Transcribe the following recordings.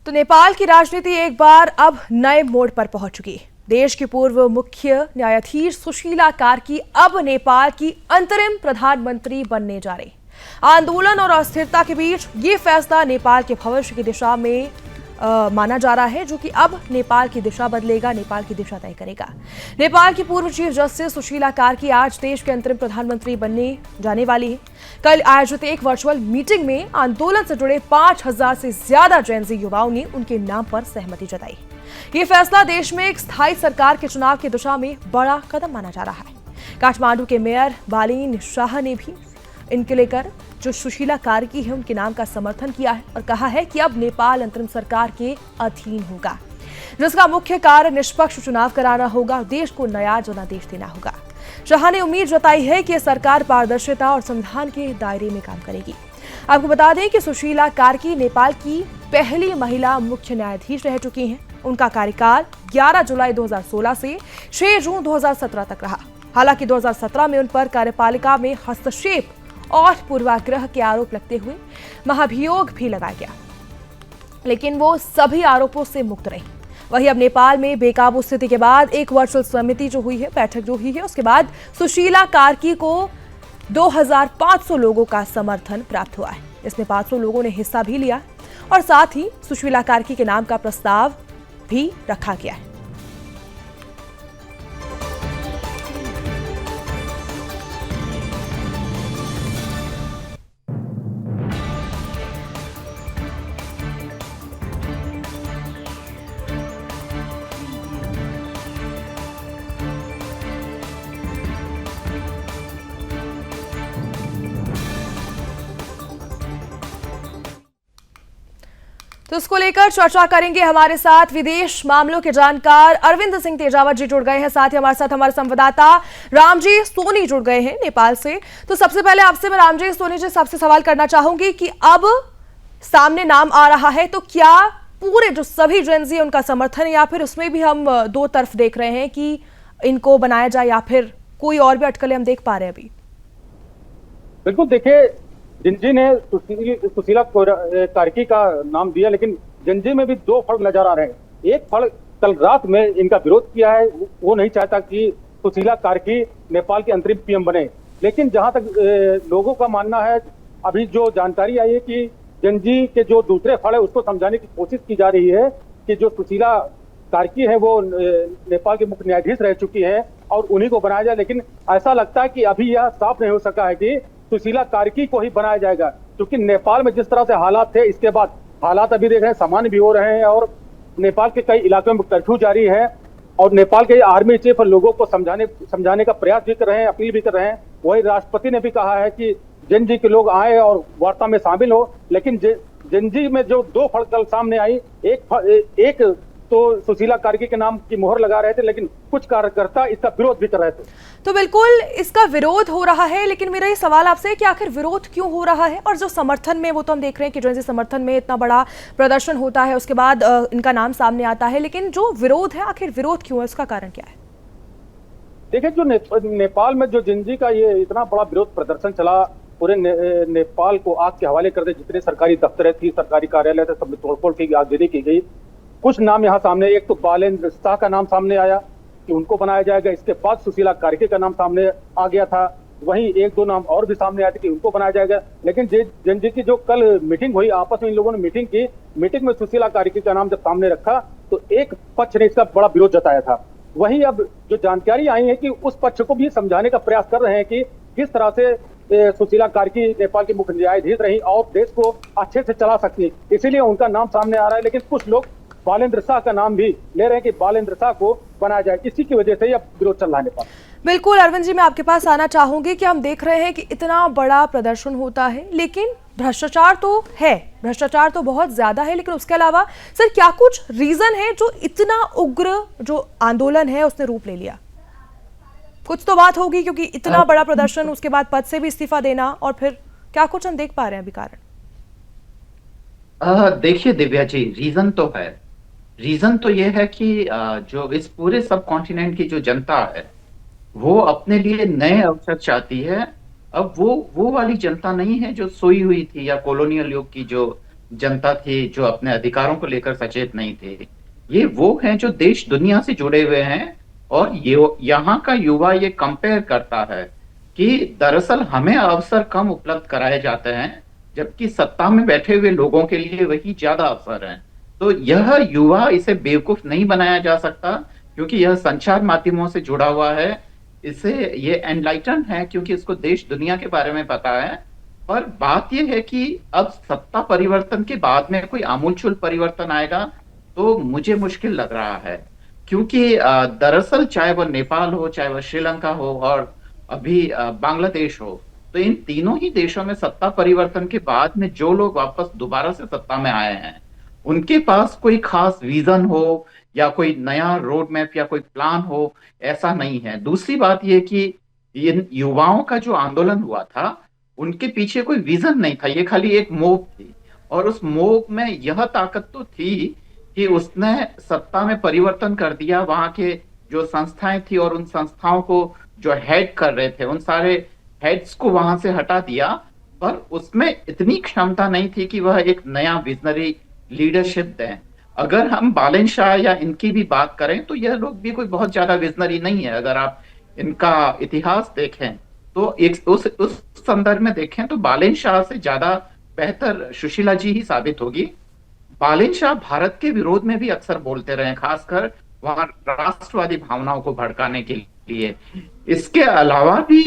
तो नेपाल की राजनीति एक बार अब नए मोड़ पर पहुंच चुकी है। देश की पूर्व मुख्य न्यायाधीश सुशीला कार्की अब नेपाल की अंतरिम प्रधानमंत्री बनने जा रही। आंदोलन और अस्थिरता के बीच ये फैसला नेपाल के भविष्य की दिशा में माना जा रहा है, जो कि अब नेपाल की दिशा बदलेगा, नेपाल की दिशा तय करेगा। नेपाल की पूर्व चीफ जस्टिस सुशीला कार्की आज देश के अंतरिम प्रधानमंत्री बनने जाने वाली है। कल आयोजित एक वर्चुअल मीटिंग में आंदोलन से जुड़े 5000 से ज्यादा जेनजी युवाओं ने उनके नाम पर सहमति जताई। ये फैसला देश में एक स्थायी सरकार के चुनाव की दिशा में बड़ा कदम माना जा रहा है। काठमांडू के मेयर बालिन शाह ने भी इनके लेकर जो सुशीला कार्की है उनके नाम का समर्थन किया है और कहा है कि अब नेपाल अंतरिम सरकार के अधीन होगा, जिसका मुख्य कार्य निष्पक्ष चुनाव कराना होगा, देश को नया जनादेश देना होगा। शाह ने उम्मीद जताई है कि सरकार पारदर्शिता और संविधान के दायरे में काम करेगी। आपको बता दें कि सुशीला कार्की नेपाल की पहली महिला मुख्य न्यायाधीश रह चुकी हैं। उनका कार्यकाल 11 जुलाई 2016 से 6 जून 2017 तक रहा। हालांकि 2017 में उन पर कार्यपालिका में हस्तक्षेप और पूर्वाग्रह के आरोप लगते हुए महाभियोग भी लगाया गया, लेकिन वो सभी आरोपों से मुक्त रही। वहीं अब नेपाल में बेकाबू स्थिति के बाद एक वर्चुअल समिति जो हुई है, बैठक जो हुई है, उसके बाद सुशीला कार्की को 2500 लोगों का समर्थन प्राप्त हुआ है। इसमें 500 लोगों ने हिस्सा भी लिया और साथ ही सुशीला कार्की के नाम का प्रस्ताव भी रखा गया है। तो इसको लेकर चर्चा करेंगे। हमारे साथ विदेश मामलों के जानकार अरविंद सिंह तेजावत जी जुड़ गए हैं। साथ ही हमारे साथ हमारे संवाददाता रामजी सोनी जुड़ गए हैं नेपाल से। तो सबसे पहले आपसे मैं रामजी सोनी जी आपसे सवाल करना चाहूंगी कि अब सामने नाम आ रहा है, तो क्या पूरे जो सभी जेनजी उनका समर्थन है, या फिर उसमें भी हम दो तरफ देख रहे हैं कि इनको बनाया जाए, या फिर कोई और भी अटकलें हम देख पा रहे हैं अभी? बिल्कुल, देखिए, जिनजी ने सुशीला कार्की का नाम दिया, लेकिन जिनजी में भी दो फर्क नजर आ रहे हैं। एक फर्क कल रात में इनका विरोध किया है, वो नहीं चाहता कि सुशीला कार्की नेपाल के अंतरिम पीएम बने। लेकिन जहां तक लोगों का मानना है, अभी जो जानकारी आई है कि जिनजी के जो दूसरे फड़ है उसको समझाने की कोशिश की जा रही है कि जो सुशीला कार्की है वो नेपाल के मुख्य न्यायाधीश रह चुकी है और उन्हीं को बनाया जाए। लेकिन ऐसा लगता है कि अभी यह साफ नहीं हो सका है कि सुशीला कार्की को ही बनाया जाएगा, क्योंकि नेपाल में जिस तरह से हालात थे, इसके बाद हालात अभी देख रहे हैं सामान्य भी हो रहे हैं और नेपाल के कई इलाकों में कर्फ्यू जारी है और नेपाल के आर्मी चीफ लोगों को समझाने का प्रयास भी कर रहे हैं, अपील भी कर रहे हैं। वही राष्ट्रपति ने भी कहा है कि जिनजी के लोग आए और वार्ता में शामिल हो। लेकिन जिनजी में जो दो फर्क कल सामने आई, एक तो सुशीला कार्की के नाम की मोहर लगा रहे थे, लेकिन कुछ कार्यकर्ता इसका विरोध भी कर रहे थे। तो बिल्कुल इसका विरोध हो रहा है, लेकिन मेरा ये सवाल आपसे है कि आखिर विरोध क्यों हो रहा है? और जो समर्थन में, वो तो हम देख रहे हैं कि जो समर्थन में इतना बड़ा प्रदर्शन होता है, उसके बाद इनका नाम सामने आता है, लेकिन जो विरोध है, आखिर विरोध क्यों है, उसका कारण क्या है? देखिए, जो नेपाल में जो जिनजी का ये इतना बड़ा विरोध प्रदर्शन चला, पूरे नेपाल को आग के हवाले कर दे। जितने सरकारी दफ्तर थी, सरकारी कार्यालय थे, सब में तोड़फोड़ की, आगजनी की गई। कुछ नाम यहाँ सामने, एक तो बालेंद्र शाह का नाम सामने आया कि उनको बनाया जाएगा। इसके बाद सुशीला कार्की का नाम सामने आ गया था। वहीं एक दो नाम और भी सामने आए थे कि उनको बनाया जाएगा। लेकिन जिनजी की जो कल मीटिंग हुई, आपस में इन लोगों ने मीटिंग की, मीटिंग में सुशीला कार्की का नाम जब सामने रखा तो एक पक्ष ने इसका बड़ा विरोध जताया था। वहीं अब जो जानकारी आई है कि उस पक्ष को भी समझाने का प्रयास कर रहे हैं कि किस तरह से सुशीला कार्की नेपाल की मुख्य न्यायाधीश रही और देश को अच्छे से चला सकती है, इसीलिए उनका नाम सामने आ रहा है। लेकिन कुछ लोग बालेंद्र शाह का नाम भी ले रहे हैं कि बालेंद्र शाह को बनाया जाए। इसी की वजह से यह विरोध चल रहा है नेपाल। बिल्कुल अरविंद जी, मैं आपके पास आना चाहूंगी कि हम देख रहे हैं कि इतना बड़ा प्रदर्शन होता है, लेकिन भ्रष्टाचार तो है, भ्रष्टाचार तो बहुत ज्यादा है, लेकिन उसके अलावा सर क्या कुछ रीजन है जो इतना उग्र जो आंदोलन है उसने रूप ले लिया? कुछ तो बात होगी, क्योंकि इतना बड़ा प्रदर्शन, उसके बाद पद से भी इस्तीफा देना, और फिर क्या कुछ हम देख पा रहे हैं अभी कारण? देखिए दिव्या जी, रीजन तो है। रीजन तो ये है कि जो इस पूरे सब कॉन्टिनेंट की जो जनता है वो अपने लिए नए अवसर चाहती है। अब वो वाली जनता नहीं है जो सोई हुई थी, या कॉलोनियल युग की जो जनता थी जो अपने अधिकारों को लेकर सचेत नहीं थे। ये वो हैं जो देश दुनिया से जुड़े हुए हैं, और ये यहाँ का युवा ये कंपेयर करता है कि दरअसल हमें अवसर कम उपलब्ध कराए जाते हैं, जबकि सत्ता में बैठे हुए लोगों के लिए वही ज्यादा अवसर हैं। तो यह युवा, इसे बेवकूफ नहीं बनाया जा सकता, क्योंकि यह संचार माध्यमों से जुड़ा हुआ है। इसे ये एनलाइटन है क्योंकि इसको देश दुनिया के बारे में पता है। पर बात यह है कि अब सत्ता परिवर्तन के बाद में कोई आमूलचूल परिवर्तन आएगा तो मुझे मुश्किल लग रहा है, क्योंकि दरअसल चाहे वह नेपाल हो, चाहे वह श्रीलंका हो, और अभी बांग्लादेश हो, तो इन तीनों ही देशों में सत्ता परिवर्तन के बाद में जो लोग वापस दोबारा से सत्ता में आए हैं, उनके पास कोई खास विजन हो या कोई नया रोड मैप या कोई प्लान हो, ऐसा नहीं है। दूसरी बात यह कि इन युवाओं का जो आंदोलन हुआ था, उनके पीछे कोई विजन नहीं था, ये खाली एक मोह थी। और उस मोह में यह ताकत तो थी कि उसने सत्ता में परिवर्तन कर दिया, वहां के जो संस्थाएं थी और उन संस्थाओं को जो हेड कर रहे थे, उन सारे हेड्स को वहां से हटा दिया। पर उसमें इतनी क्षमता नहीं थी कि वह एक नया विजनरी लीडरशिप दें। अगर हम बालन शाह या इनकी भी बात करें तो यह लोग भी कोई बहुत ज्यादा विजनरी नहीं है। अगर आप इनका इतिहास देखें तो एक उस संदर्भ में देखें तो बालन शाह से ज्यादा बेहतर सुशीला जी ही साबित होगी। बालन शाह भारत के विरोध में भी अक्सर बोलते रहे, खासकर वहां राष्ट्रवादी भावनाओं को भड़काने के लिए। इसके अलावा भी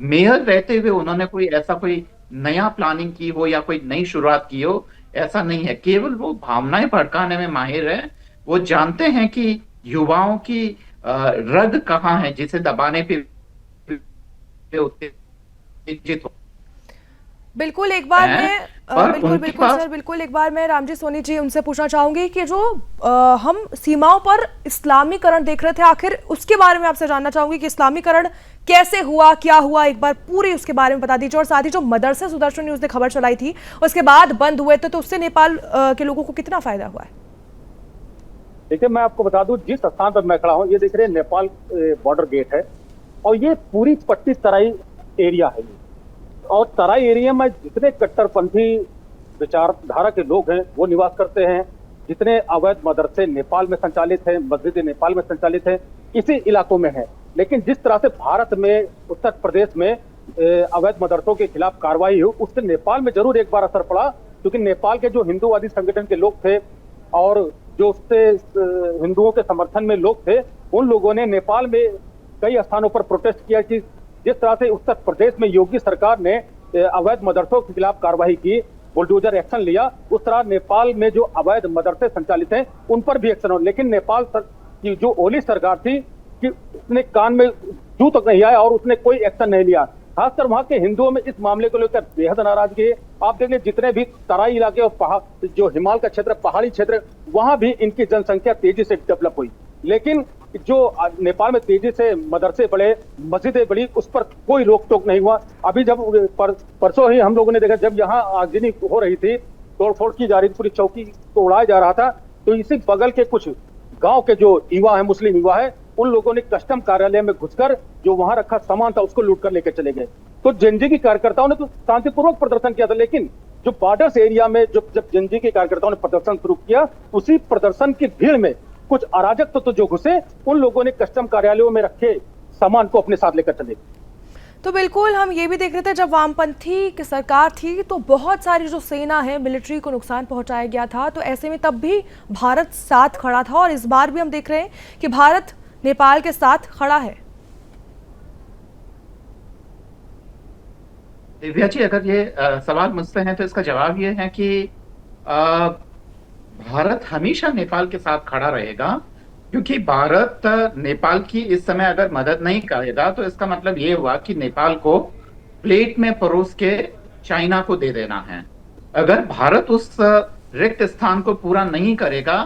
मेयर रहते हुए उन्होंने कोई नया प्लानिंग की हो या कोई नई शुरुआत की हो, ऐसा नहीं है। केवल वो भावनाएं भड़काने में माहिर है। वो जानते हैं कि युवाओं की रग कहाँ है जिसे दबाने पे उत्तेजित हो। बिल्कुल एक बार मैं बिल्कुल उनके बिल्कुल सर, बिल्कुल एक बार मैं रामजी सोनी जी उनसे पूछना चाहूंगी कि जो हम सीमाओं पर इस्लामीकरण देख रहे थे, आखिर उसके बारे में आपसे जानना चाहूंगी कि इस्लामीकरण कैसे हुआ, क्या हुआ, एक बार पूरी उसके बारे में बता दीजिए। और साथ ही जो मदरसे सुदर्शन न्यूज ने खबर चलाई थी उसके बाद बंद हुए थे, तो उससे नेपाल के लोगों को कितना फायदा हुआ है? देखिए, मैं आपको बता दूं, जिस स्थान पर मैं खड़ा हूं, ये देख रहे हैं नेपाल बॉर्डर गेट है, और ये पूरी पट्टी तराई एरिया है। और तराई एरिया में जितने कट्टरपंथी विचारधारा के लोग हैं वो निवास करते हैं, जितने अवैध मदरसे नेपाल में संचालित हैं, मस्जिदें नेपाल में संचालित हैं, इसी इलाकों में है। लेकिन जिस तरह से भारत में, उत्तर प्रदेश में अवैध मदरसों के खिलाफ कार्रवाई हुई, उससे नेपाल में जरूर एक बार असर पड़ा, क्योंकि नेपाल के जो हिंदूवादी संगठन के लोग थे और जो उससे हिंदुओं के समर्थन में लोग थे, उन लोगों ने नेपाल में कई स्थानों पर प्रोटेस्ट किया कि जिस तरह से उत्तर प्रदेश में योगी सरकार ने अवैध मदरसों के खिलाफ कार्रवाई की, बुलडोजर एक्शन लिया, उस तरह नेपाल में जो अवैध मदरसे संचालित हैं उन पर भी एक्शन हो। लेकिन नेपाल की जो ओली सरकार थी कि उसने कान में जू तक नहीं आया और उसने कोई एक्शन नहीं लिया। खासकर वहां के हिंदुओं में इस मामले को लेकर बेहद नाराजगी है। आप देख लें, जितने भी तराई इलाके और पहाड़, जो हिमालय का क्षेत्र, पहाड़ी क्षेत्र, वहां भी इनकी जनसंख्या तेजी से डेवलप हुई। लेकिन जो नेपाल में तेजी से मदरसे बढ़े, मस्जिदें बढ़ी, उस पर कोई रोक टोक नहीं हुआ। अभी जब परसों ही हम लोगों ने देखा, जब यहाँ आगजनी हो रही थी, तोड़फोड़ की जा रही थी, पूरी चौकी को उड़ाया जा रहा था, तो इसी बगल के कुछ गांव के जो युवा है, मुस्लिम युवा है, उन लोगों ने कस्टम कार्यालय में घुसकर जो वहां रखा सामान था उसको लूट कर लेकर चले गए। तो जेनजी के कार्यकर्ताओं ने तो शांतिपूर्वक प्रदर्शन किया था, लेकिन जो बॉर्डर्स एरिया में जब जेनजी के कार्यकर्ताओं ने प्रदर्शन शुरू किया, उसी प्रदर्शन की भीड़ में कुछ अराजक तत्व जो घुसे, उन लोगों ने कस्टम कार्यालयों में रखे सामान को अपने साथ लेकर चले। तो बिल्कुल हम ये भी देख रहे थे, जब वामपंथी की सरकार थी तो बहुत सारी जो सेना है, मिलिट्री को नुकसान पहुंचाया गया था, तो ऐसे में तब भी भारत साथ खड़ा था, और इस बार भी हम देख रहे हैं कि भारत नेपाल के साथ खड़ा है। दिव्या जी, अगर ये सवाल मुझसे है तो इसका जवाब ये है कि भारत हमेशा नेपाल के साथ खड़ा रहेगा, क्योंकि भारत नेपाल की इस समय अगर मदद नहीं करेगा तो इसका मतलब ये हुआ कि नेपाल को प्लेट में परोस के चाइना को दे देना है। अगर भारत उस रिक्त स्थान को पूरा नहीं करेगा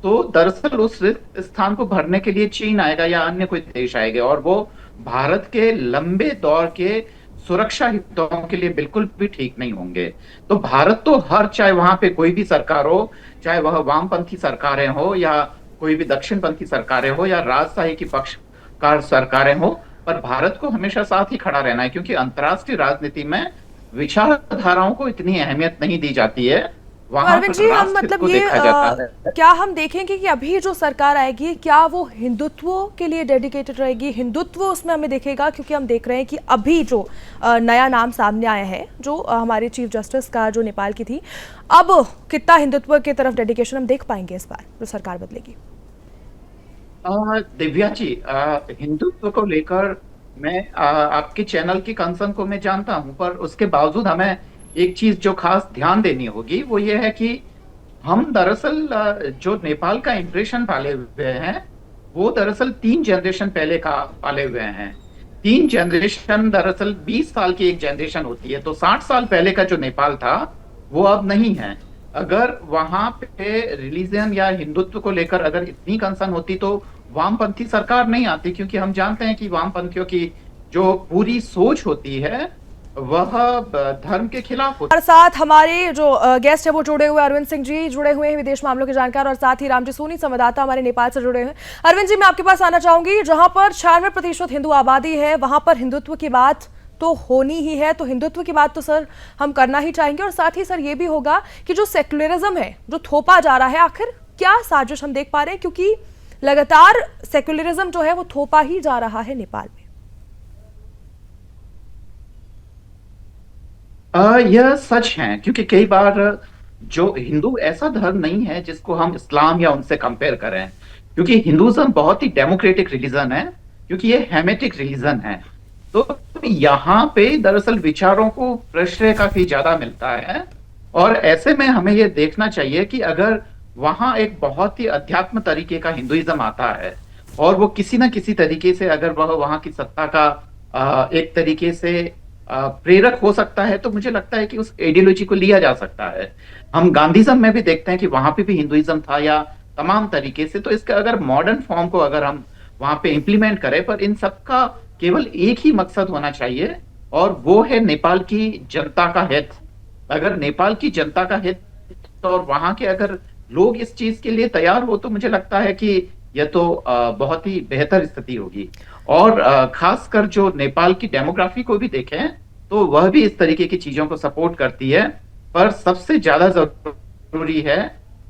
तो दरअसल उस रिक्त स्थान को भरने के लिए चीन आएगा या अन्य कोई देश आएगा, और वो भारत के लंबे दौर के सुरक्षा हितों के लिए बिल्कुल भी ठीक नहीं होंगे। तो भारत तो चाहे वहां पे कोई भी सरकार हो, चाहे वह वामपंथी सरकारें हो या कोई भी दक्षिणपंथी सरकारें हो या राजशाही की पक्षकार सरकारें हो, पर भारत को हमेशा साथ ही खड़ा रहना है, क्योंकि अंतर्राष्ट्रीय राजनीति में विचारधाराओं को इतनी अहमियत नहीं दी जाती है। वहां अरविंद पर जी, हम राष्ट्र मतलब को ये देखा जाता है। क्या हम देखेंगे कि अभी जो सरकार आएगी क्या वो हिंदुत्व के लिए डेडिकेटेड रहेगी, हिंदुत्व उसमें हमें दिखेगा? क्योंकि हम देख रहे हैं कि अभी जो नया नाम सामने आया है, जो हमारे चीफ जस्टिस का जो नेपाल की थी, अब कितना हिंदुत्व की तरफ डेडिकेशन हम देख पाएंगे इस बार जो सरकार बदलेगी? दिव्या जी, हिंदुत्व को लेकर मैं आपके चैनल की कंसर्न को मैं जानता हूं, पर उसके बावजूद हमें एक चीज जो खास ध्यान देनी होगी वो ये है कि हम दरअसल जो नेपाल का इंप्रेशन पाले हुए हैं वो दरअसल 3 जनरेशन पहले का पाले हुए हैं। 3 जनरेशन दरअसल 20 साल की एक जनरेशन होती है, तो 60 साल पहले का जो नेपाल था वो अब नहीं है। अगर वहां पे रिलीजन या हिंदुत्व को लेकर अगर इतनी कंसर्न होती तो वामपंथी सरकार नहीं आती, क्योंकि हम जानते हैं कि वामपंथियों की जो पूरी सोच होती है वह धर्म के खिलाफ होती और साथ हमारे जो गेस्ट है वो जुड़े हुए अरविंद सिंह जी जुड़े हुए हैं, विदेश मामलों के जानकार, और साथ ही रामजी सोनी संवाददाता हमारे नेपाल से जुड़े हुए हैं। अरविंद जी, मैं आपके पास आना चाहूंगी, जहां पर 96% हिंदू आबादी है वहां पर हिंदुत्व की बात तो होनी ही है, तो हिंदुत्व की बात तो सर हम करना ही चाहेंगे, और साथ ही सर ये भी होगा कि जो सेक्युलरिज्म है जो थोपा जा रहा है, आखिर क्या साजिश हम देख पा रहे हैं? क्योंकि लगातार सेक्युलरिज्म जो है वो थोपा ही जा रहा है नेपाल में। यह सच है, क्योंकि कई बार जो हिंदू ऐसा धर्म नहीं है जिसको हम इस्लाम या उनसे कंपेयर करें, क्योंकि हिंदुइज्म बहुत ही डेमोक्रेटिक रिलीजन है, क्योंकि ये हेमेटिक रिलीजन है। तो यहाँ पे दरअसल विचारों को प्रश्रय काफी ज्यादा मिलता है, और ऐसे में हमें ये देखना चाहिए कि अगर वहां एक बहुत ही अध्यात्म तरीके का हिंदुइज्म आता है और वो किसी ना किसी तरीके से अगर वह वहां की सत्ता का एक तरीके से प्रेरक हो सकता है, तो मुझे लगता है कि उस आइडियोलॉजी को लिया जा सकता है। हम गांधीज्म में भी देखते हैं कि वहां पे भी हिंदुइज्म था या तमाम तरीके से, तो इसका अगर मॉडर्न फॉर्म को अगर हम वहां पे इंप्लीमेंट करें, पर इन सबका केवल एक ही मकसद होना चाहिए, और वो है नेपाल की जनता का हित। अगर नेपाल की जनता का हित और वहां के अगर लोग इस चीज के लिए तैयार हो, तो मुझे लगता है कि यह तो बहुत ही बेहतर स्थिति होगी। और खासकर जो नेपाल की डेमोग्राफी को भी देखें तो वह भी इस तरीके की चीजों को सपोर्ट करती है, पर सबसे ज्यादा जरूरी है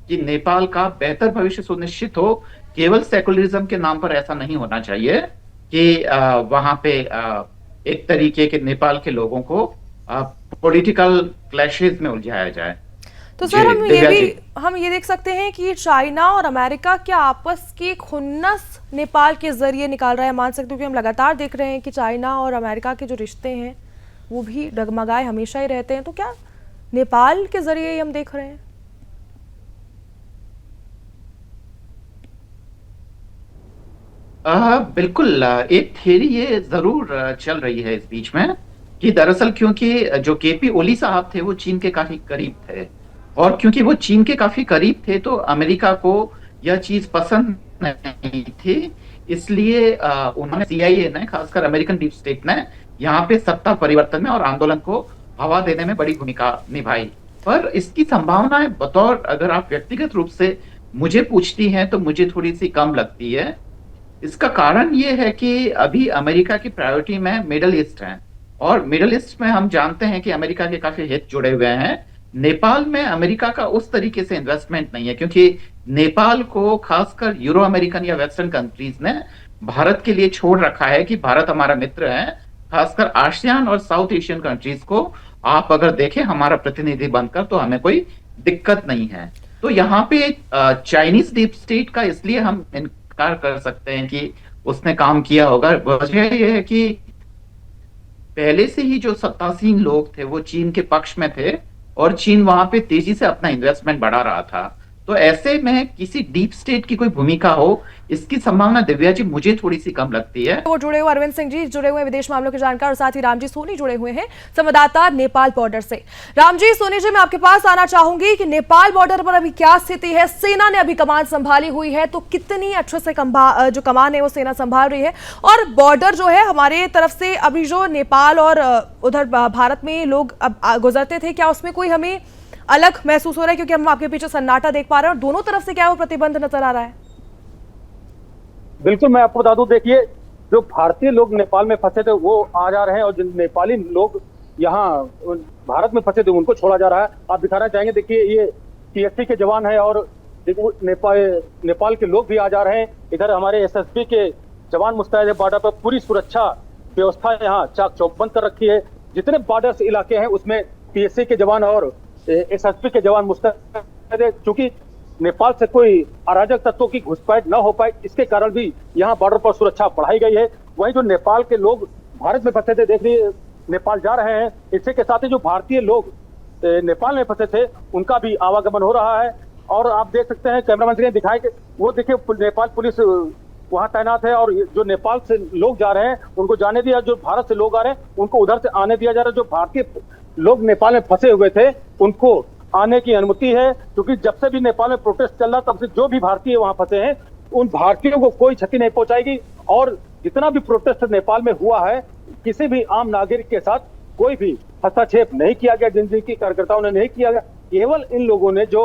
कि नेपाल का बेहतर भविष्य सुनिश्चित हो। केवल सेकुलरिज्म के नाम पर ऐसा नहीं होना चाहिए कि वहां पे एक तरीके के नेपाल के लोगों को पॉलिटिकल क्लैशेस में उलझाया जाए। तो सर हम ये देख सकते हैं कि चाइना और अमेरिका क्या आपस की खुन्नस नेपाल के जरिए निकाल रहा है, मान सकते हो, कि हम लगातार देख रहे हैं कि चाइना और अमेरिका के जो रिश्ते हैं वो भी डगमगाए हमेशा ही रहते हैं, तो क्या नेपाल के जरिए ही हम देख रहे हैं? बिल्कुल, एक थ्योरी ये जरूर चल रही है इस बीच में कि दरअसल क्योंकि जो केपी ओली साहब थे वो चीन के काफी करीब थे, और क्योंकि वो चीन के काफी करीब थे तो अमेरिका को यह चीज पसंद नहीं थी, इसलिए उन्होंने सीआईए ने, खासकर अमेरिकन डीप स्टेट ने, यहाँ पे सत्ता परिवर्तन में और आंदोलन को हवा देने में बड़ी भूमिका निभाई। पर इसकी संभावनाएं बतौर अगर आप व्यक्तिगत रूप से मुझे पूछती हैं तो मुझे थोड़ी सी कम लगती है। इसका कारण ये है कि अभी अमेरिका की प्रायोरिटी में मिडल ईस्ट है, और मिडल ईस्ट में हम जानते हैं कि अमेरिका के काफी हित जुड़े हुए हैं। नेपाल में अमेरिका का उस तरीके से इन्वेस्टमेंट नहीं है, क्योंकि नेपाल को खासकर यूरो अमेरिकन या वेस्टर्न कंट्रीज ने भारत के लिए छोड़ रखा है कि भारत हमारा मित्र है। खासकर आसियान और साउथ एशियन कंट्रीज को आप अगर देखें हमारा प्रतिनिधि बनकर, तो हमें कोई दिक्कत नहीं है। तो यहाँ पे चाइनीज डीप स्टेट का इसलिए हम इनकार कर सकते हैं कि उसने काम किया होगा। वजह यह है कि पहले से ही जो सत्तासीन लोग थे वो चीन के पक्ष में थे, और चीन वहां पे तेजी से अपना इन्वेस्टमेंट बढ़ा रहा था। तो ऐसे में किसी डीप स्टेट की कोई भूमिका हो, इसकी संभावना दिव्या जी मुझे थोड़ी सी कम लगती है। वो जुड़े हुए अरविंद सिंह जी जुड़े हुए विदेश मामलों के जानकार, और साथ ही रामजी सोनी जुड़े हुए हैं संवाददाता नेपाल बॉर्डर से। रामजी सोनी जी, मैं आपके पास आना चाहूंगी कि नेपाल बॉर्डर पर अभी क्या स्थिति है? सेना ने अभी कमान संभाली हुई है, तो कितनी अच्छे से जो कमान है वो सेना संभाल रही है, और बॉर्डर जो है हमारे तरफ से अभी जो नेपाल और उधर भारत में लोग गुजरते थे, क्या उसमें कोई हमें अलग महसूस हो रहा है? क्योंकि हम आपके पीछे सन्नाटा देख पा रहे हैं, और दोनों तरफ से क्या वो प्रतिबंध नजर आ रहा है? बिल्कुल, मैं आपको बता दूं, देखिए, जो भारतीय लोग नेपाल में फंसे थे वो आ जा रहे हैं, और जो नेपाली लोग यहाँ भारत में फंसे थे उनको छोड़ा जा रहा है। आप दिखाना चाहेंगे, देखिए, ये पीएससी के जवान हैं और नेपाल के लोग भी आ जा रहे हैं। इधर हमारे एसएसबी के जवान मुस्तैद है बॉर्डर पर, पूरी सुरक्षा व्यवस्था यहाँ चाक चौबंद कर रखी है। जितने बॉर्डर इलाके हैं उसमें पीएससी के जवान और एसएसबी के जवान मुस्तैद है। चूंकि नेपाल से कोई अराजक तत्वों की घुसपैठ न हो पाए, इसके कारण भी यहाँ बॉर्डर पर सुरक्षा बढ़ाई गई है। वहीं जो नेपाल के लोग भारत में फंसे थे, देखिए नेपाल जा रहे हैं। इसी के साथ ही जो भारतीय लोग नेपाल में फंसे थे उनका भी आवागमन हो रहा है। और आप देख सकते हैं, कैमरा मंत्री ने दिखाया कि वो देखिए नेपाल पुलिस वहां तैनात है और जो नेपाल से लोग जा रहे हैं उनको जाने दिया, जो भारत से लोग आ रहे हैं उनको उधर से आने दिया जा रहा है। जो भारतीय लोग नेपाल में फंसे हुए थे उनको आने की अनुमति है, क्योंकि जब से भी नेपाल में प्रोटेस्ट चल रहा तब से जो भी भारतीय वहां फंसे हैं उन भारतीयों को कोई क्षति नहीं पहुंचाएगी। और जितना भी प्रोटेस्ट नेपाल में हुआ है, किसी भी आम नागरिक के साथ कोई भी हस्तक्षेप नहीं किया गया, जिनकी कार्यकर्ताओं ने नहीं किया गया। केवल इन लोगों ने जो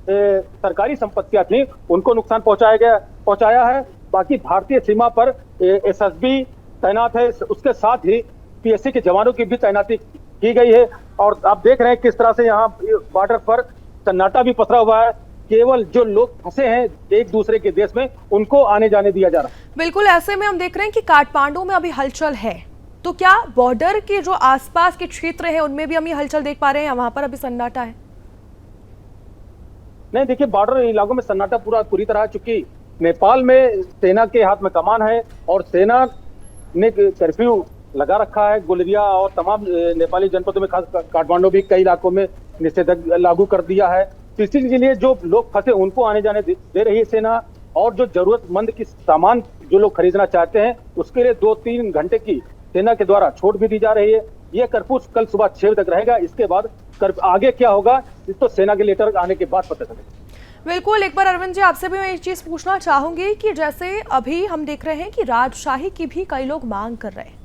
सरकारी संपत्तियां थी उनको नुकसान पहुंचाया है। बाकी भारतीय सीमा पर एसएसबी तैनात है, उसके साथ ही पीएससी के जवानों की भी तैनाती की गई है। और आप देख रहे हैं किस तरह से यहाँ बॉर्डर पर सन्नाटा भी पसरा हुआ है। केवल जो लोग फंसे हैं एक दूसरे के देश में उनको आने जाने दिया जा रहा है। बिल्कुल, ऐसे में हम देख रहे हैं कि काठमांडू में अभी हलचल है, तो क्या बॉर्डर के जो आसपास के क्षेत्र हैं उनमें भी हम ये हलचल देख पा रहे हैं, वहां पर अभी सन्नाटा है? नहीं, देखिए बॉर्डर इलाकों में सन्नाटा पूरी तरह, चूंकि नेपाल में सेना के हाथ में कमान है और सेना ने कर्फ्यू लगा रखा है। गुलरिया और तमाम नेपाली जनपदों में, खास काठमांडू भी कई इलाकों में निषेधाज्ञा लागू कर दिया है। तो इसी के लिए जो लोग फंसे उनको आने जाने दे रही है सेना। और जो जरूरतमंद की सामान जो लोग खरीदना चाहते हैं उसके लिए 2-3 घंटे की सेना के द्वारा छूट भी दी जा रही है। ये कर्फ्यू कल सुबह 6 बजे तक रहेगा। इसके बाद आगे क्या होगा इस तो सेना के लेटर आने के बाद पता चलेगा। बिल्कुल, एक बार अरविंद जी आपसे भी मैं एक चीज पूछना चाहूंगी कि जैसे अभी हम देख रहे हैं कि राजशाही की भी कई लोग मांग कर रहे हैं।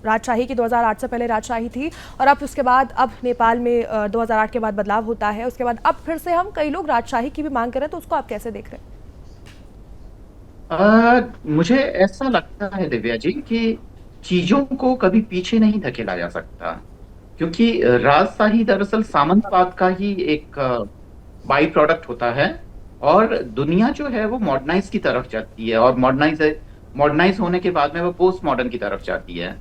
राजशाही की 2008 से पहले राजशाही थी और अब उसके बाद अब नेपाल में 2008 के बाद बदलाव होता है, उसके बाद अब फिर से हम कई लोग राजशाही की भी मांग कर रहे हैं, तो उसको आप कैसे देख रहे हैं? मुझे ऐसा लगता है दिव्या जी कि चीजों को कभी पीछे नहीं धकेला जा सकता, क्योंकि राजशाही दरअसल सामंतवाद का ही एक बाई प्रोडक्ट होता है और दुनिया जो है वो मॉडर्नाइज की तरफ जाती है और मॉडर्नाइज होने के बाद में वो पोस्ट मॉडर्न की तरफ जाती है।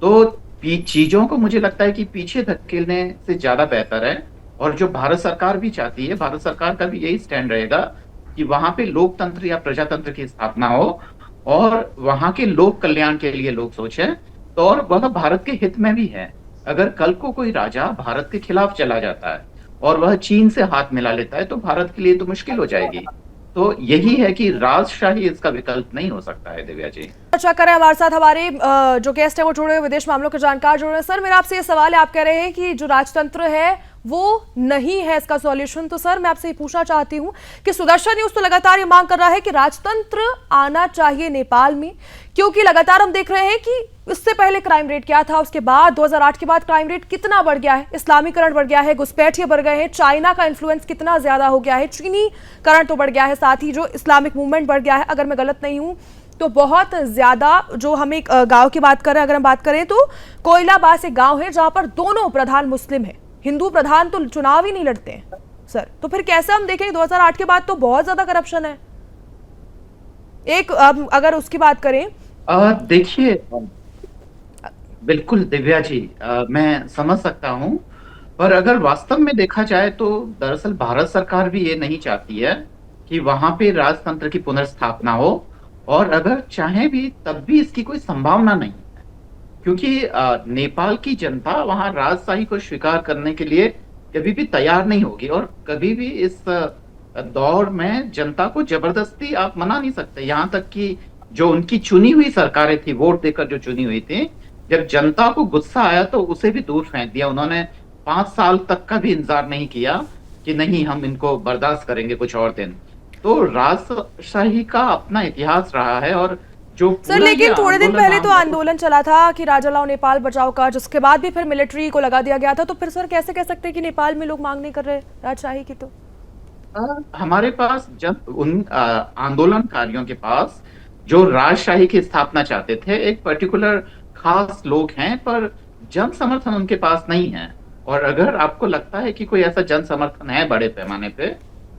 तो चीजों को मुझे लगता है कि पीछे धकेलने से ज्यादा बेहतर है। और जो भारत सरकार भी चाहती है, भारत सरकार का भी यही स्टैंड रहेगा कि वहां पे लोकतंत्र या प्रजातंत्र की स्थापना हो और वहां के लोक कल्याण के लिए लोग सोचें। तो और वह भारत के हित में भी है। अगर कल को कोई राजा भारत के खिलाफ चला जाता है और वह चीन से हाथ मिला लेता है तो भारत के लिए तो मुश्किल हो जाएगी। तो यही है कि राजशाही इसका विकल्प नहीं हो सकता है। दिव्या जी, चर्चा करें हमारे साथ हमारे जो गेस्ट है वो जुड़े हुए विदेश मामलों के जानकार जुड़े हुए। सर, मेरा आपसे ये सवाल है, आप कह रहे हैं कि जो राजतंत्र है वो नहीं है इसका सॉल्यूशन, तो सर मैं आपसे ये पूछना चाहती हूँ कि सुदर्शन न्यूज तो लगातार ये मांग कर रहा है कि राजतंत्र आना चाहिए नेपाल में, क्योंकि लगातार हम देख रहे हैं कि इससे पहले क्राइम रेट क्या था, उसके बाद 2008 के बाद क्राइम रेट कितना बढ़ गया है, इस्लामीकरण बढ़ गया है, घुसपैठिए बढ़ गए हैं, चाइना का इन्फ्लुएंस कितना ज्यादा हो गया है, चीनीकरण तो बढ़ गया है, साथ ही जो इस्लामिक मूवमेंट बढ़ गया है। अगर मैं गलत नहीं हूँ तो बहुत ज्यादा जो हम एक गांव की बात करें, अगर हम बात करें तो कोयलाबास एक गांव है जहां पर दोनों प्रधान मुस्लिम है, हिंदू प्रधान तो चुनाव ही नहीं लड़ते हैं सर। तो फिर कैसे हम देखें 2008 के बाद तो बहुत ज्यादा करप्शन है। एक अगर उसकी बात करें, देखिए बिल्कुल दिव्या जी, मैं समझ सकता हूं, पर अगर वास्तव में देखा जाए तो दरअसल भारत सरकार भी ये नहीं चाहती है कि वहां पे राजतंत्र की पुनर्स्थापना हो, और अगर चाहे भी तब भी इसकी कोई संभावना नहीं है, क्योंकि नेपाल की जनता वहां राजशाही को स्वीकार करने के लिए कभी भी तैयार नहीं होगी और कभी भी इस दौर में जनता को जबरदस्ती आप मना नहीं सकते। यहाँ तक कि जो उनकी चुनी हुई सरकारें थी, वोट देकर जो चुनी हुई थी, जब जनता को गुस्सा आया तो उसे भी दूर फेंक दिया। उन्होंने 5 साल तक का भी इंतजार नहीं किया कि नहीं हम इनको बर्दाश्त करेंगे कुछ और दिन। तो राजशाही का अपना इतिहास रहा है। और जो सर लेकिन थोड़े दिन पहले तो आंदोलन चला था कि राजालाओ नेपाल बचाओ का, जिसके बाद भी फिर मिलिट्री को लगा दिया गया था। तो फिर सर कैसे कह सकते हैं कि नेपाल में लोग मांग नहीं कर रहे राजशाही की? तो हमारे पास जब उन आंदोलनकारियों के पास जो राजशाही की स्थापना चाहते थे, एक पर्टिकुलर खास लोग हैं, पर जन समर्थन उनके पास नहीं है। और अगर आपको लगता है कि कोई ऐसा जन समर्थन है बड़े पैमाने पे,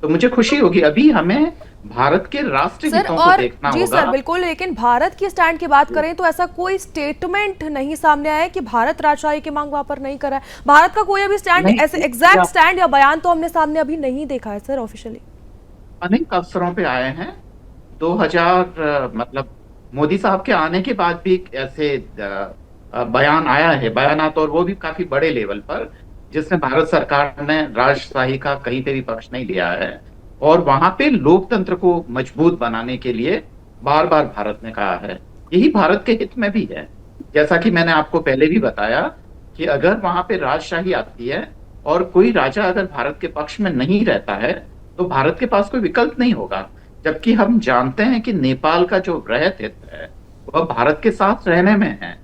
तो मुझे खुशी होगी। अभी हमें भारत के राष्ट्रीय सर हितों को और देखना जी होगा। सर बिल्कुल, लेकिन भारत की स्टैंड की बात करें तो ऐसा कोई स्टेटमेंट नहीं सामने आया है कि भारत राजशाही की मांग वहां पर नहीं कर रहा है। भारत का कोई अभी स्टैंड, नहीं, ऐसे एग्जैक्ट स्टैंड या बयान तो हमने सामने अभी नहीं देखा है सर ऑफिशियली। अनेक अवसरों पे आए हैं। 2000 मतलब मोदी साहब के आने के बाद भी ऐसे बयान आया है, बयानात, और वो भी काफी बड़े लेवल पर, जिसमें भारत सरकार ने राजशाही का कहीं पे भी पक्ष नहीं लिया है। और वहां पे लोकतंत्र को मजबूत बनाने के लिए बार बार भारत ने कहा है। यही भारत के हित में भी है। जैसा कि मैंने आपको पहले भी बताया कि अगर वहां पे राजशाही आती है और कोई राजा अगर भारत के पक्ष में नहीं रहता है, तो भारत के पास कोई विकल्प नहीं होगा। जबकि हम जानते हैं कि नेपाल का जो वृहत हित है वह भारत के साथ रहने में है,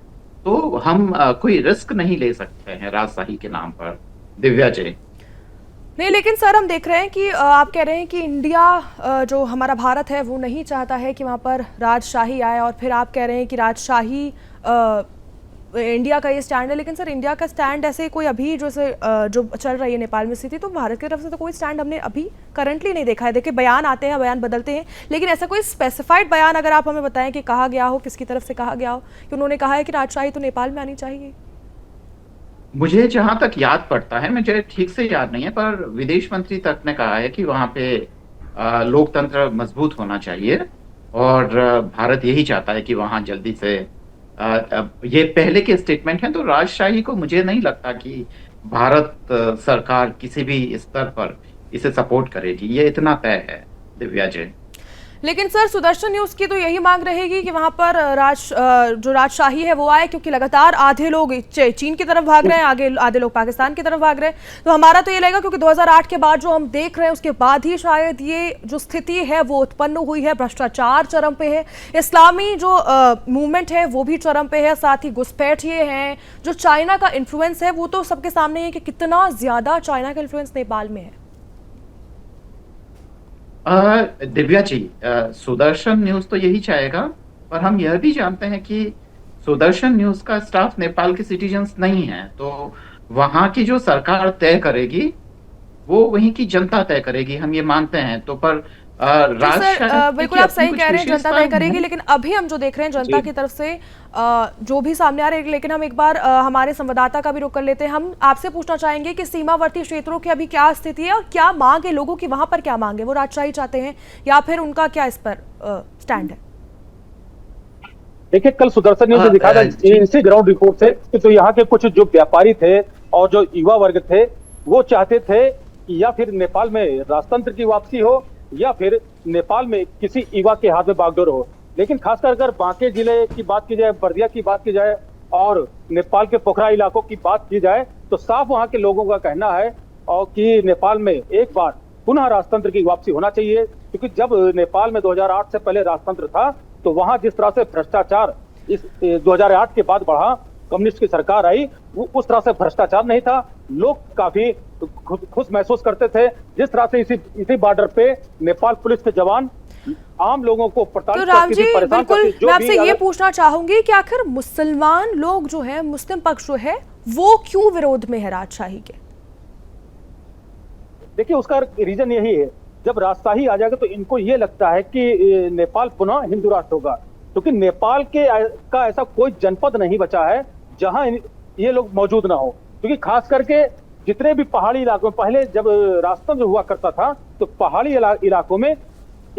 तो हम कोई रिस्क नहीं ले सकते हैं राजशाही के नाम पर। दिव्या जी। नहीं, लेकिन सर हम देख रहे हैं कि आप कह रहे हैं कि इंडिया, जो हमारा भारत है वो नहीं चाहता है कि वहाँ पर राजशाही आए, और फिर आप कह रहे हैं कि राजशाही इंडिया का ये स्टैंड है। लेकिन सर इंडिया का स्टैंड ऐसे कोई अभी जो चल रही है नेपाल में स्थिति, तो भारत की तरफ से तो कोई स्टैंड हमने अभी करंटली नहीं देखा है। देखिए बयान आते हैं, बयान बदलते हैं, लेकिन ऐसा कोई स्पेसिफाइड बयान अगर आप हमें बताएं कि कहा गया हो, किसकी तरफ से कहा गया हो कि उन्होंने कहा है कि राजशाही तो नेपाल में आनी चाहिए। मुझे जहां तक याद पड़ता है, मुझे ठीक से याद नहीं है, पर विदेश मंत्री तक ने कहा है कि वहां पे लोकतंत्र मजबूत होना चाहिए, और भारत यही चाहता है कि वहां जल्दी से ये पहले के स्टेटमेंट हैं। तो राजशाही को मुझे नहीं लगता कि भारत सरकार किसी भी स्तर पर इसे सपोर्ट करेगी, ये इतना तय है। दिव्या जी। लेकिन सर सुदर्शन न्यूज की तो यही मांग रहेगी कि वहां पर जो राजशाही है वो आए, क्योंकि लगातार आधे लोग चीन की तरफ भाग रहे हैं, आधे लोग पाकिस्तान की तरफ भाग रहे हैं। तो हमारा तो ये लगेगा, क्योंकि 2008 के बाद जो हम देख रहे हैं उसके बाद ही शायद ये जो स्थिति है वो उत्पन्न हुई है। भ्रष्टाचार चरम पे है, इस्लामी जो मूवमेंट है वो भी चरम पे है, साथ ही घुसपैठ ये है, जो चाइना का इन्फ्लुएंस है वो तो सबके सामने है कि कितना ज्यादा चाइना का इन्फ्लुएंस नेपाल में है। दिव्या जी, सुदर्शन न्यूज तो यही चाहेगा, पर हम यह भी जानते हैं कि सुदर्शन न्यूज का स्टाफ नेपाल के सिटीजन्स नहीं है। तो वहां की जो सरकार तय करेगी वो वहीं की जनता तय करेगी, हम ये मानते हैं। तो पर सर बिल्कुल आप सही कह रहे हैं, जनता तय करेगी, लेकिन अभी हम जो देख रहे हैं जनता की तरफ से जो भी सामने आ रहे हैं। लेकिन हम एक बार हमारे संवाददाता का भी रुख कर लेते हैं। हम आपसे पूछना चाहेंगे कि सीमावर्ती क्षेत्रों की अभी क्या स्थिति है और क्या मांग है लोगों की, वहां पर क्या मांग है, वो राजशाही चाहते हैं या फिर उनका क्या इस पर स्टैंड है? देखिए, कल सुदर्शन न्यूज ने दिखा था इनसे ग्राउंड रिपोर्ट से कि तो यहाँ के कुछ जो व्यापारी थे और जो युवा वर्ग थे वो चाहते थे कि या फिर नेपाल में राजतंत्र की वापसी हो या फिर नेपाल में किसी युवा के हाथ में बागडोर हो। लेकिन खासकर अगर बांके जिले की बात की जाए, बर्दिया की बात की जाए और नेपाल के पोखरा इलाकों की बात की जाए, तो साफ वहां के लोगों का कहना है और कि नेपाल में एक बार पुनः राजतंत्र की वापसी होना चाहिए। क्योंकि जब नेपाल में 2008 से पहले राजतंत्र था तो वहां जिस तरह से भ्रष्टाचार इस 2008 के बाद बढ़ा, कम्युनिस्ट की सरकार आई, वो उस तरह से भ्रष्टाचार नहीं था। लोग काफी खुश महसूस करते थे। जिस तरह से इसी बॉर्डर पे नेपाल पुलिस के जवान आम लोगों को तो राम जी बिल्कुल मैं आपसे ये पूछना चाहूंगी कि आखिर मुसलमान लोग जो है, मुस्लिम पक्ष जो है, वो क्यों विरोध में है राजशाही के? देखिए, उसका रीजन यही है, जब राजशाही आ जाएगा तो इनको ये लगता है कि नेपाल पुनः हिंदू राष्ट्र होगा। क्योंकि नेपाल का ऐसा कोई जनपद नहीं बचा है जहां ये लोग मौजूद ना हो। क्योंकि खास करके जितने भी पहाड़ी इलाकों में पहले जब राजतंत्र हुआ करता था तो पहाड़ी इलाकों में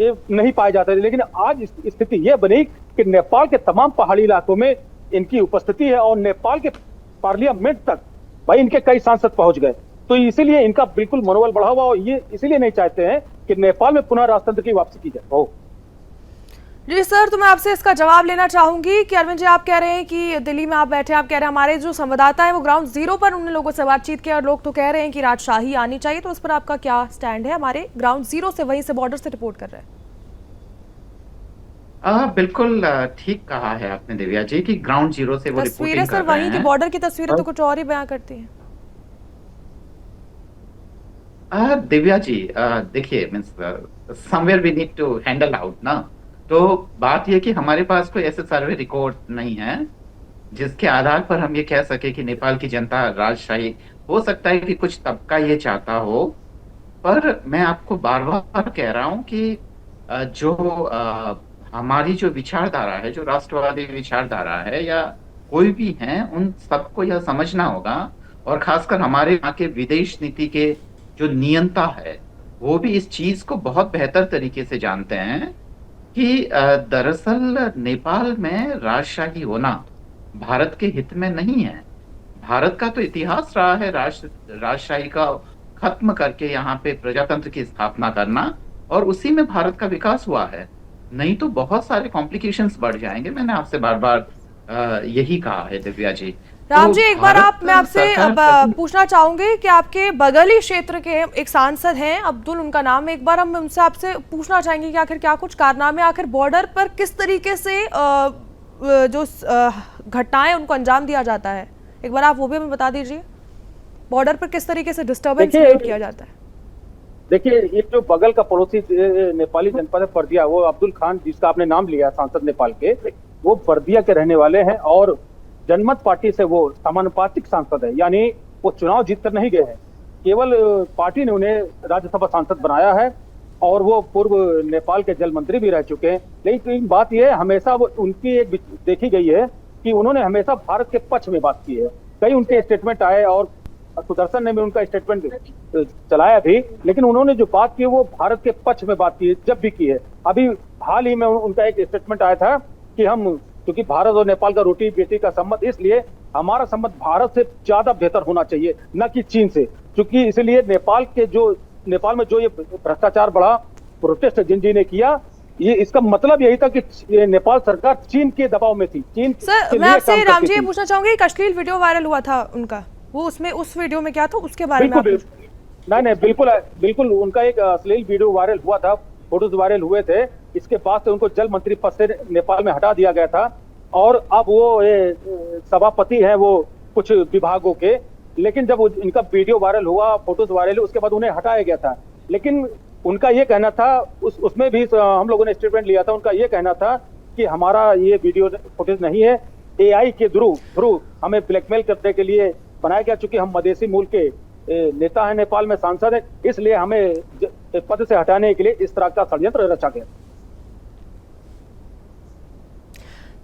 ये नहीं पाए जाते थे। लेकिन आज स्थिति ये बनी कि नेपाल के तमाम पहाड़ी इलाकों में इनकी उपस्थिति है और नेपाल के पार्लियामेंट तक भाई इनके कई सांसद पहुंच गए। तो इसीलिए इनका बिल्कुल मनोबल बढ़ा हुआ और ये इसीलिए नहीं चाहते हैं कि नेपाल में पुनः राजतंत्र की वापसी की जाए। जी सर, तो मैं आपसे इसका जवाब लेना चाहूंगी कि अरविंद जी, आप कह रहे हैं कि दिल्ली में आप बैठे हैं, आप कह रहे हैं हमारे जो संवाददाता है वो ग्राउंड जीरो पर उन लोगों से बातचीत की और लोग तो कह रहे हैं कि राजशाही आनी चाहिए। तो उस पर आपका क्या स्टैंड है? हमारे ग्राउंड जीरो से, वहीं से बॉर्डर से रिपोर्ट कर रहे हैं। बिल्कुल ठीक कहा है आपने दिव्या जी कि ग्राउंड जीरो से वो रिपोर्टिंग कर सर रहे वहीं की हैं। बॉर्डर की तस्वीरें तो कुछ और ही बयां करती हैं। दिव्या जी, देखिए, means somewhere we need to handle out ना। तो बात यह कि हमारे पास कोई ऐसे सर्वे रिकॉर्ड नहीं है जिसके आधार पर हम ये कह सके कि नेपाल की जनता राजशाही हो सकता है कि कुछ तबका ये चाहता हो, पर मैं आपको बार बार कह रहा हूं कि हमारी जो विचारधारा है, जो राष्ट्रवादी विचारधारा है या कोई भी है, उन सबको यह समझना होगा, और खासकर हमारे यहाँ के विदेश नीति के जो नियंता है वो भी इस चीज को बहुत बेहतर तरीके से जानते हैं कि दरअसल नेपाल में राजशाही होना भारत के हित में नहीं है। भारत का तो इतिहास रहा है राजशाही का खत्म करके यहाँ पे प्रजातंत्र की स्थापना करना, और उसी में भारत का विकास हुआ है। नहीं तो बहुत सारे कॉम्प्लिकेशंस बढ़ जाएंगे। मैंने आपसे बार बार यही कहा है दिव्या जी। राम तो जी, एक बार मैं आपसे सरकार पूछना चाहूंगी कि आपके बगल ही क्षेत्र के एक सांसद हैं, अब्दुल उनका नाम है, एक बार हम उनसे आपसे पूछना चाहेंगे कि आखिर क्या कुछ कारनामे, आखिर बॉर्डर पर किस तरीके से जो घटनाएं उनको अंजाम दिया जाता है, एक बार आप वो भी हमें बता दीजिए। बॉर्डर पर किस तरीके से डिस्टर्बेंस क्रिएट किया जाता है? देखिए, ये जो बगल का पड़ोसी नेपाली जनपद है बर्दिया, वो अब्दुल खान जिसका आपने नाम लिया, सांसद नेपाल के, वो बर्दिया के रहने वाले हैं और जनमत पार्टी से वो समानुपातिक सांसद है, यानी वो चुनाव जीत कर नहीं गए हैं, केवल पार्टी ने उन्हें राज्यसभा सांसद बनाया है और वो पूर्व नेपाल के जल मंत्री भी रह चुके हैं। लेकिन बात यह है, हमेशा वो उनकी एक देखी गई है कि उन्होंने हमेशा भारत के पक्ष में बात की है। कई उनके स्टेटमेंट आए और सुदर्शन ने भी उनका स्टेटमेंट चलाया भी, लेकिन उन्होंने जो बात की वो भारत के पक्ष में बात की है, जब भी की है। अभी हाल ही में उनका एक स्टेटमेंट आया था कि हम, क्योंकि भारत और नेपाल का रोटी बेटी का संबंध, इसलिए हमारा संबंध भारत से ज्यादा बेहतर होना चाहिए, न कि चीन से। क्योंकि इसलिए नेपाल में जो ये भ्रष्टाचार बढ़ा, प्रोटेस्ट जिन ने किया, ये इसका मतलब यही था कि नेपाल सरकार चीन के दबाव में थी। चीन सर, मैं आपसे राम जी पूछना चाहूंगी, एक अश्लील वीडियो वायरल हुआ था उनका, वो उसमें उस वीडियो में क्या था, उसके बारे में नहीं, बिल्कुल उनका एक अश्लील वीडियो वायरल हुआ था, फोटोज वायरल हुए थे। इसके बाद से उनको जल मंत्री पद से नेपाल में हटा दिया गया था और अब वो सभापति हैं वो कुछ विभागों के। लेकिन जब इनका वीडियो वायरल हुआ, फोटोज वायरल हुए, उसके बाद उन्हें हटाया गया था। लेकिन उनका ये कहना था, उसमें भी हम लोगों ने स्टेटमेंट लिया था, उनका ये कहना था कि हमारा ये वीडियो फुटेज नहीं है, AI के थ्रू हमें ब्लैकमेल करने के लिए बनाया गया। चूंकि हम मधेसी मूल के नेता हैं, नेपाल में सांसद है, इसलिए हमें पद से हटाने के लिए इस तरह का षड्यंत्र रचा गया।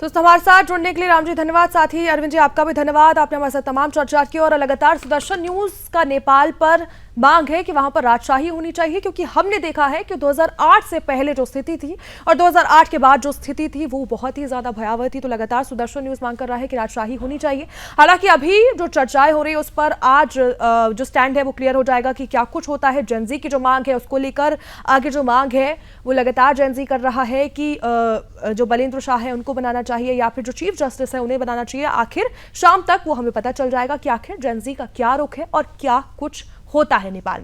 तो हमारे साथ जुड़ने के लिए राम जी धन्यवाद। साथ ही अरविंद जी, आपका भी धन्यवाद, आपने हमारे साथ तमाम चर्चा की। और लगातार सुदर्शन न्यूज का नेपाल पर मांग है कि वहां पर राजशाही होनी चाहिए, क्योंकि हमने देखा है कि 2008 से पहले जो स्थिति थी और 2008 के बाद जो स्थिति थी वो बहुत ही ज्यादा भयावह थी। तो लगातार सुदर्शन न्यूज मांग कर रहा है कि राजशाही होनी चाहिए। हालांकि अभी जो चर्चाएं हो रही है उस पर आज जो स्टैंड है वो क्लियर हो जाएगा कि क्या कुछ होता है। जेनजी की जो मांग है उसको लेकर आगे जो मांग है वो लगातार जेनजी कर रहा है कि जो बलेंद्र शाह है उनको बनाना चाहिए या फिर जो चीफ जस्टिस है उन्हें बनाना चाहिए। आखिर शाम तक वो हमें पता चल जाएगा कि आखिर जेनजी का क्या रुख है और क्या कुछ होता है नेपाल में।